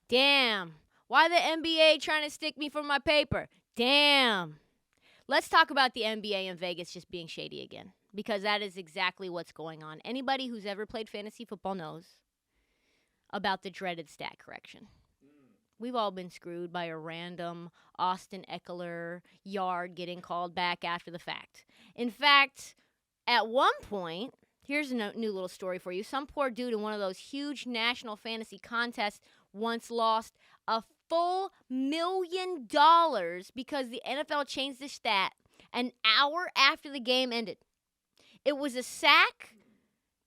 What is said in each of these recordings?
Damn. Why the NBA trying to stick me for my paper? Damn. Let's talk about the NBA in Vegas just being shady again, because that is exactly what's going on. Anybody who's ever played fantasy football knows about the dreaded stat correction. We've all been screwed by a random Austin Eckler yard getting called back after the fact. In fact, at one point, here's a new little story for you. Some poor dude in one of those huge national fantasy contests once lost a full $1 million because the NFL changed the stat an hour after the game ended. It was a sack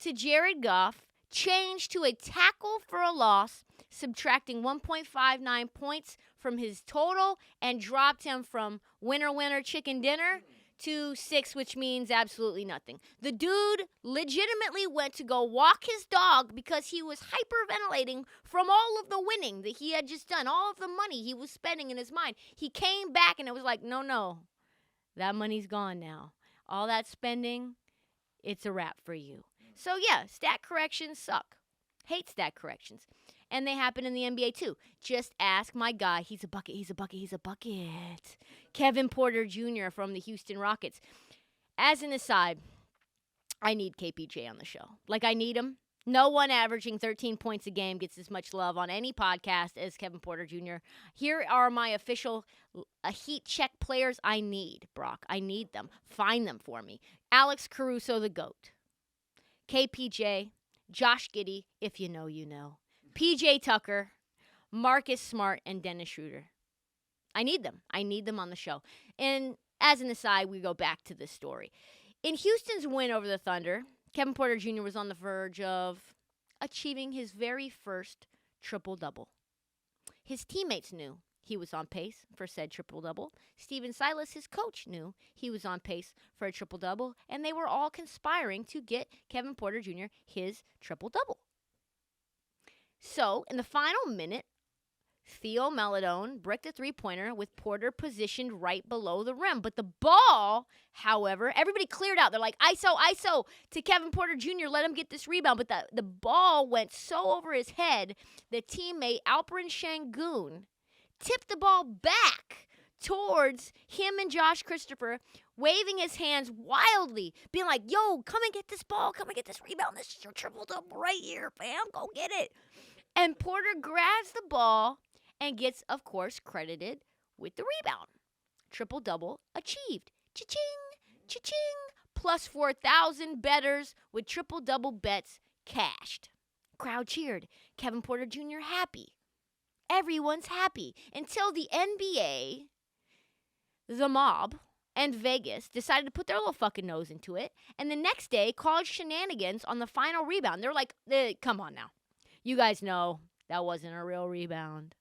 to Jared Goff, changed to a tackle for a loss, subtracting 1.59 points from his total, and dropped him from winner, winner, chicken dinner to 6, which means absolutely nothing. The dude legitimately went to go walk his dog because he was hyperventilating from all of the winning that he had just done, all of the money he was spending in his mind. He came back and it was like, no, that money's gone now. All that spending, it's a wrap for you. So yeah, stat corrections suck. Hate stat corrections. And they happen in the NBA too. Just ask my guy. He's a bucket. Kevin Porter Jr. from the Houston Rockets. As an aside, I need KPJ on the show. Like, I need him. No one averaging 13 points a game gets as much love on any podcast as Kevin Porter Jr. Here are my official heat check players I need, Brock. I need them. Find them for me. Alex Caruso, the GOAT. KPJ, Josh Giddey, if you know, you know. PJ Tucker, Marcus Smart, and Dennis Schroeder. I need them. I need them on the show. And as an aside, we go back to this story. In Houston's win over the Thunder, Kevin Porter Jr. was on the verge of achieving his very first triple-double. His teammates knew he was on pace for said triple-double. Steven Silas, his coach, knew he was on pace for a triple-double, and they were all conspiring to get Kevin Porter Jr. his triple-double. So, in the final minute, Theo Maledon bricked a three-pointer with Porter positioned right below the rim. But the ball, however, everybody cleared out. They're like, ISO to Kevin Porter Jr., let him get this rebound. But the ball went so over his head, the teammate, Alperen Şengün, tipped the ball back towards him and Josh Christopher, waving his hands wildly, being like, yo, come and get this ball. Come and get this rebound. This is your triple-double right here, fam. Go get it. And Porter grabs the ball and gets, of course, credited with the rebound. Triple-double achieved. Cha-ching, cha-ching. Plus 4,000 bettors with triple-double bets cashed. Crowd cheered. Kevin Porter Jr. happy. Everyone's happy until the NBA, the mob, and Vegas decided to put their little fucking nose into it. And the next day called shenanigans on the final rebound. They're like, come on now. You guys know that wasn't a real rebound.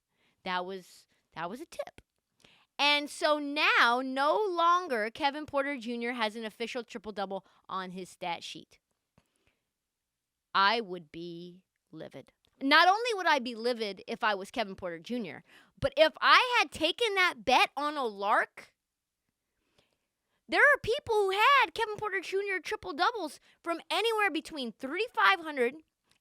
That was a tip. And so now, no longer Kevin Porter Jr. has an official triple-double on his stat sheet. I would be livid. Not only would I be livid if I was Kevin Porter Jr., but if I had taken that bet on a lark, there are people who had Kevin Porter Jr. triple-doubles from anywhere between 3,500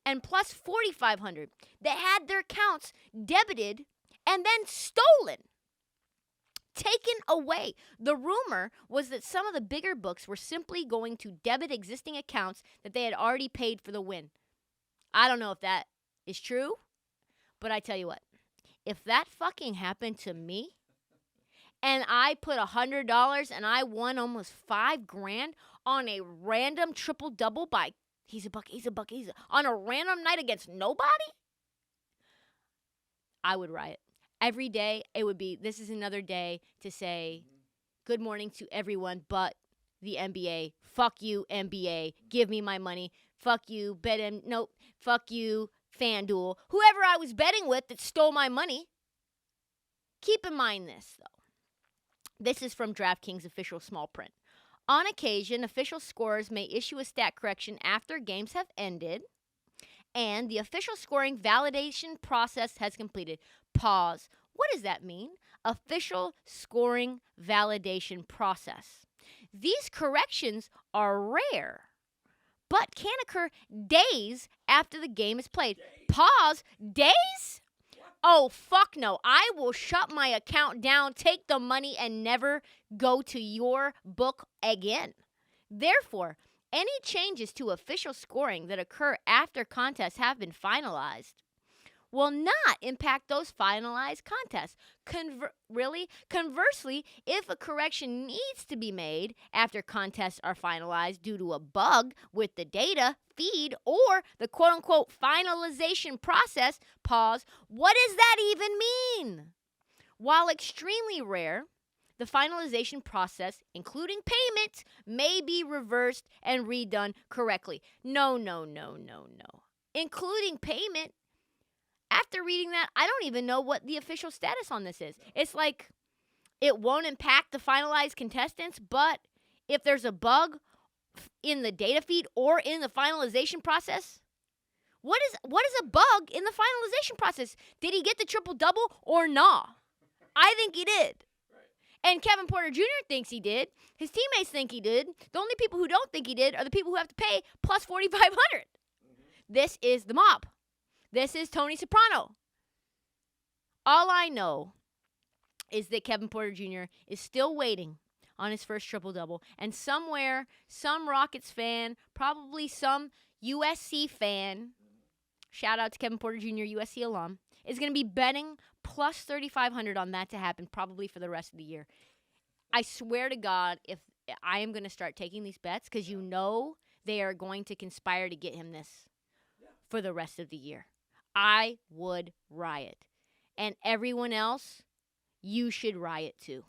and plus 4,500 that had their accounts debited and then stolen, taken away. The rumor was that some of the bigger books were simply going to debit existing accounts that they had already paid for the win. I don't know if that is true, but I tell you what, if that fucking happened to me and I put $100 and I won almost $5,000 on a random triple-double by on a random night against nobody, I would riot. Every day, it would be, this is another day to say good morning to everyone but the NBA. Fuck you, NBA. Give me my money. Fuck you, fuck you, FanDuel. Whoever I was betting with that stole my money. Keep in mind this, though. This is from DraftKings official small print. On occasion, official scorers may issue a stat correction after games have ended and the official scoring validation process has completed. Pause. What does that mean? Official scoring validation process. These corrections are rare, but can occur days after the game is played. Pause. Days? Oh, fuck no. I will shut my account down, take the money, and never go to your book again. Therefore, any changes to official scoring that occur after contests have been finalized will not impact those finalized contests. Conversely, if a correction needs to be made after contests are finalized due to a bug with the data feed or the quote-unquote finalization process, what does that even mean? While extremely rare, the finalization process, including payment, may be reversed and redone correctly. No. Including payment. After reading that, I don't even know what the official status on this is. It's like it won't impact the finalized contestants, but if there's a bug in the data feed or in the finalization process, what is a bug in the finalization process? Did he get the triple-double or nah? I think he did. And Kevin Porter Jr. thinks he did. His teammates think he did. The only people who don't think he did are the people who have to pay plus $4,500. This is the mob. This is Tony Soprano. All I know is that Kevin Porter Jr. is still waiting on his first triple-double. And somewhere, some Rockets fan, probably some USC fan, shout out to Kevin Porter Jr., USC alum, is going to be betting plus $3,500 on that to happen probably for the rest of the year. I swear to God, if I am going to start taking these bets, because you know they are going to conspire to get him this for the rest of the year. I would riot. And everyone else, you should riot too.